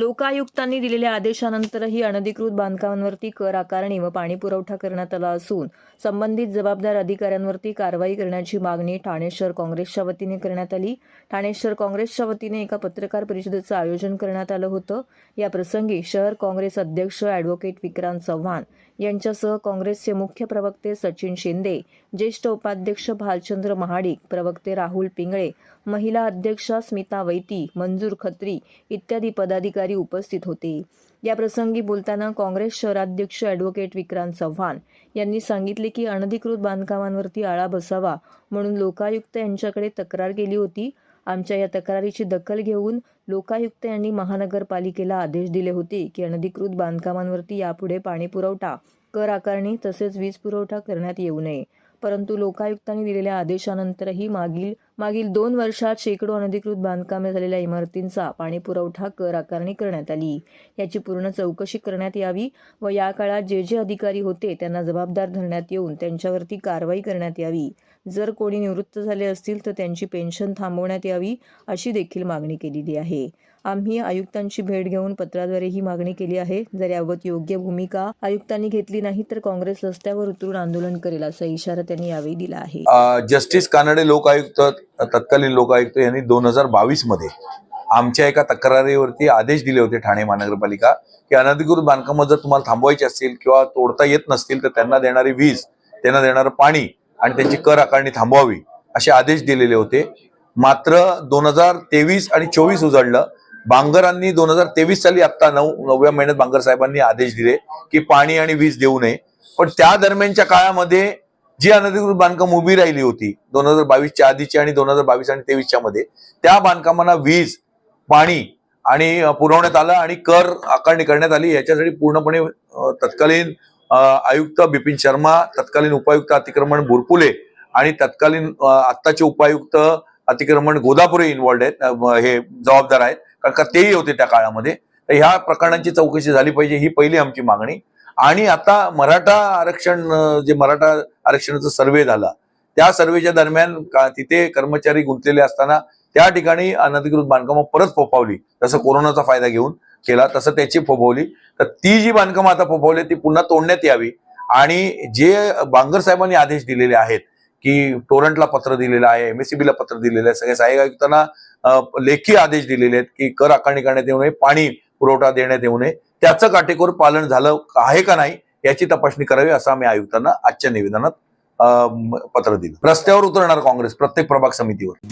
लोकायुक्तांनी दिलेल्या आदेशानंतरही अनधिकृत बांधकामांवरती कर आकारणी व पाणी पुरवठा करण्यात आला असून संबंधित जबाबदार अधिकाऱ्यांवरती कारवाई करण्याची मागणी ठाणे शहर काँग्रेसच्या वतीने करण्यात आली। ठाणे शहर काँग्रेसच्या वतीने एका पत्रकार परिषदेचं आयोजन करण्यात आलं होतं। या प्रसंगी शहर काँग्रेस अध्यक्ष ॲडव्होकेट विक्रांत चव्हाण यांच्यासह काँग्रेसचे मुख्य प्रवक्ते सचिन शिंदे, ज्येष्ठ उपाध्यक्ष भालचंद्र महाडिक, प्रवक्ते राहुल पिंगळे, महिला अध्यक्षा स्मिता वैती, मंजूर खत्री इत्यादी पदाधिकारी उपस्थित होते। या प्रसंगी बोलताना काँग्रेस शहराध्यक्ष ॲडव्होकेट विक्रांत चव्हाण यांनी सांगितले की अनधिकृत बांधकामांवरती आळा बसावा म्हणून लोकायुक्त यांच्याकडे तक्रार केली होती। आमच्या या तक्रारीची दखल घेऊन लोकायुक्त यांनी महानगरपालिकेला आदेश दिले होते की अनधिकृत बांधकामांवरती यापुढे पाणी पुरवठा, कर आकारणी तसेच वीज पुरवठा करण्यात येऊ नये। परंतु लोकायुक्तांनी दिलेल्या आदेशानंतरही मागील 2 वर्षात शेकडो अनधिकृत बांधकामे झालेल्या इमारतींचा पाणी पुरवठा, कर आकारणी करण्यात आली। याची पूर्ण चौकशी करण्यात यावी व या काळात जे अधिकारी होते त्यांना जबाबदार धरण्यात येऊन त्यांच्यावरती कारवाई करण्यात यावी। जर कोणी निवृत्त झाले असतील तर त्यांची पेन्शन थांबवण्यात यावी अशी देखील मागणी केलेली आहे। आम्ही आयुक्तांची भेट घेऊन पत्राद्वारे ही मागणी केली आहे। जर याबाबत योग्य भूमिका आयुक्तांनी घेतली नाही तर काँग्रेस रस्त्यावर उतरून आंदोलन करेल असा इशारा त्यांनी यावेळी दिला आहे। जस्टिस कानडे लोकायुक्त, तत्कालीन लोकायुक्त यांनी 2022 मध्ये आमच्या एका तक्रारीवरती आदेश दिले होते ठाणे महानगरपालिका की अनधिकृत बांधकामं जर तुम्हाला थांबवायची असतील किंवा तोडता येत नसतील तर त्यांना देणारी वीज, त्यांना देणारं पाणी आणि त्यांची कर आकारणी थांबवावी असे आदेश दिलेले होते। मात्र 2023 आणि 24 उजळलं। बांगरांनी 2023 साली आता 9व्या महिन्यात बांगर साहेबांनी आदेश दिले की पाणी आणि वीज देऊ नये। पण त्या दरम्यानच्या काळामध्ये जी अनधिकृत बांधकाम उभी राहिली होती 2022च्या आधीची आणि 2022 आणि 23च्या मध्ये, त्या बांधकामांना वीज, पाणी आणि पुरवण्यात आलं आणि कर आकारणी करण्यात आली। याच्यासाठी पूर्णपणे तत्कालीन आयुक्त बिपिन शर्मा, तत्कालीन उपायुक्त अतिक्रमण बुरपुले आणि तत्कालीन आत्ताचे उपायुक्त अतिक्रमण गोदापुरे इन्व्हॉल्ड आहेत, हे जबाबदार आहेत, कारण का तेही होते त्या काळामध्ये। तर ह्या प्रकरणांची चौकशी झाली पाहिजे ही पहिली आमची मागणी। आणि आता मराठा आरक्षणाचा सर्व्हे झाला, त्या सर्व्हेच्या दरम्यान तिथे कर्मचारी गुंतलेले असताना त्या ठिकाणी अनधिकृत बांधकामं परत फोफावली, जसं कोरोनाचा फायदा घेऊन केला तसं त्याची फोफावली। तर ती जी बांधकामं आता फोफावली ती पुन्हा तोडण्यात यावी आणि जे बांगर साहेबांनी आदेश दिलेले आहेत की टोरंटला पत्र दिलेलं आहे, MSCB ला पत्र दिलेलं आहे, सगळ्या सहाय्यक आयुक्तांना लेखी आदेश दिलेले आहेत की कर आकारणी करण्यात येऊ नये, पाणी पुरवठा देण्यात येऊ नये, त्याचं काटेकोर पालन झालं आहे का नाही याची तपासणी करावी असं आम्ही आयुक्तांना आजच्या निवेदनात पत्र दिलं। रस्त्यावर उतरणार काँग्रेस प्रत्येक प्रभाग समितीवर।